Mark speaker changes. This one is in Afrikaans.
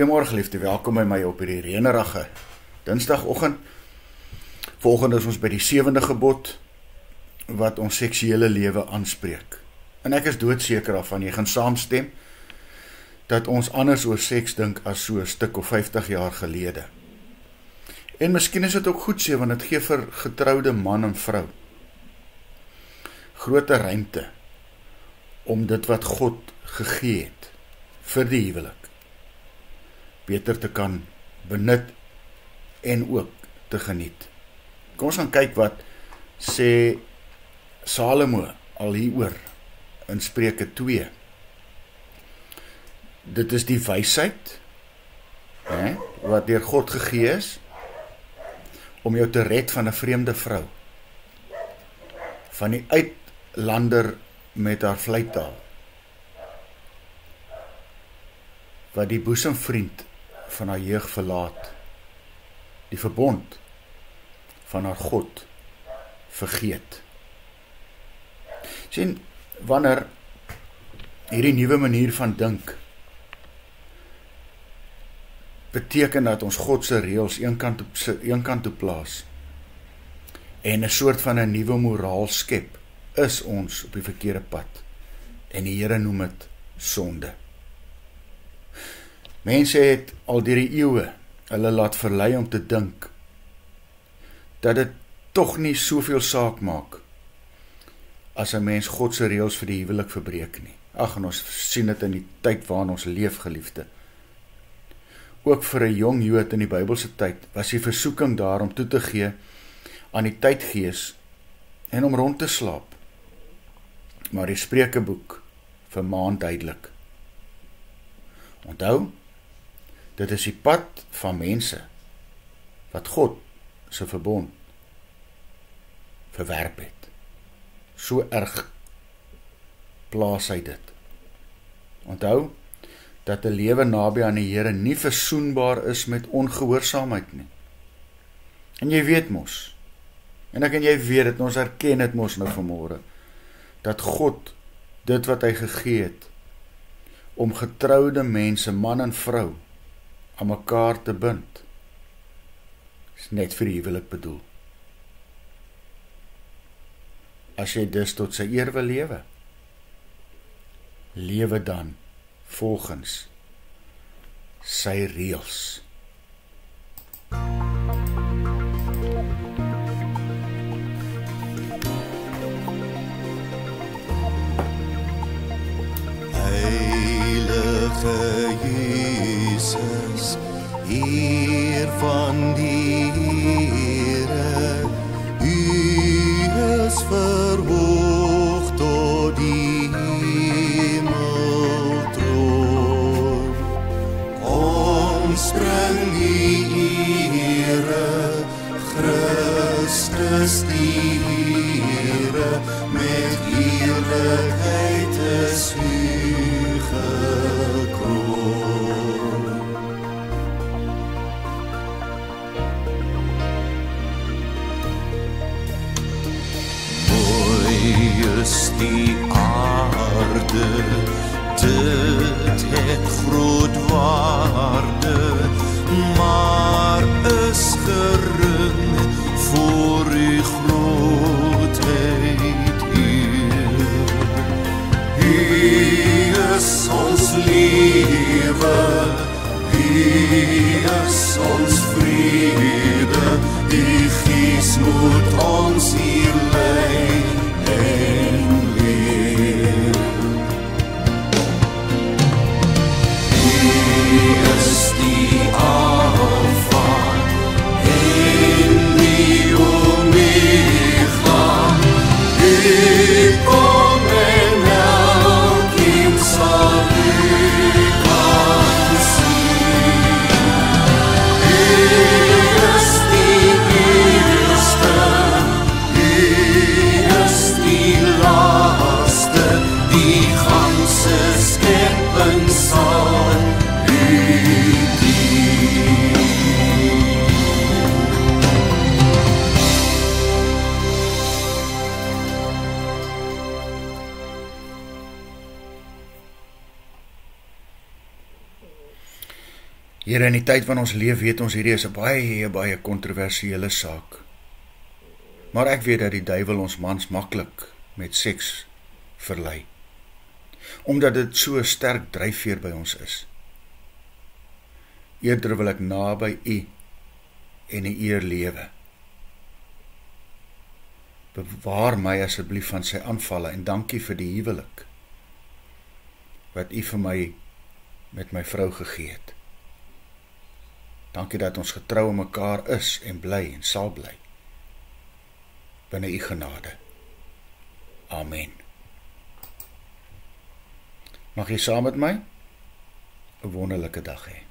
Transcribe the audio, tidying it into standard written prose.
Speaker 1: Goeiemôre geliefde, welkom by my op hierdie reënerige Dinsdagoggend. Volgende is ons by die 7de gebod wat ons seksuele lewe aanspreek. En ek is doodseker daarvan, jy gaan saamstem dat ons anders oor seks dink as so 'n stuk of 50 jaar gelede. En miskien is dit ook goed so, want dit gee vir getroude man en vrou groter ruimte om dit wat God gegee het vir die huwelik beter te kan benut en ook te geniet. Kom ons gaan kyk wat sê Salomo al hieroor in Spreuke 2. Dit is die wysheid wat deur God gegee is om jou te red van 'n vreemde vrou, van die uitlander met haar vleitaal, wat die boesemvriend van haar jeug verlaat, die verbond van haar God vergeet. Sien, wanneer hierdie nuwe manier van dink beteken dat ons God se reëls een kant toe plaas en 'n soort van 'n nuwe moraal skep, is ons op die verkeerde pad. En die Here noem dit sonde. Mense het al deur die eeue hulle laat verlei om te dink dat dit tog nie soveel saak maak as 'n mens God se reëls vir die huwelik verbreek nie. Ag, en ons sien dit in die tyd waarin ons leef, geliefde. Ook vir 'n jong Jood in die Bybelse tyd was die versoeking daar om toe te gee aan die tydgees en om rond te slaap. Maar die Spreukeboek vermaan duidelik. Onthou, dit is die pad van mense wat God se verbond verwerp het. So erg plaas hy dit. Onthou dat 'n lewe naby aan die Here nie versoenbaar is met ongehoorsaamheid nie. En jy weet mos, en ek en jy weet dit, ons erken dit mos nou vanmôre, dat God dit wat hy gegee het om getroude mense, man en vrou, aan mekaar te bind, is net vir die huwelik bedoel. As jy dus tot sy eer wil lewe, lewe dan volgens sy reëls.
Speaker 2: Heilige Jesus, Heer van die Here, U is verhoog tot die hemeltroon. Kom spring die Here, Christus die Here, met heerlikheid is U gekroon. Mooi is die aarde, dit het groot waarde, maar is gering voor U grootheid, Heer. U is ons lewe, U is ons vrede, die Gees moet ons hier lei en leer. U is die Alpha en die Omega, U kom en elkeen sal U kan sien. U is die eerste
Speaker 1: Here, in die tyd van ons leef weet ons hierdie is 'n baie kontroversiële saak. Maar ek weet dat die duiwel ons mans maklik met seks verlei, omdat dit so 'n sterk dryfveer by ons is. Eerder wil ek naby U en die eer lewe. Bewaar my asseblief van sy aanvalle en dankie vir die huwelik wat U vir my met my vrou gegee het. Dankie dat ons getrou aan mekaar is en bly en sal bly. Binne U genade. Amen. Mag jy saam met my 'n wonderlike dag hê.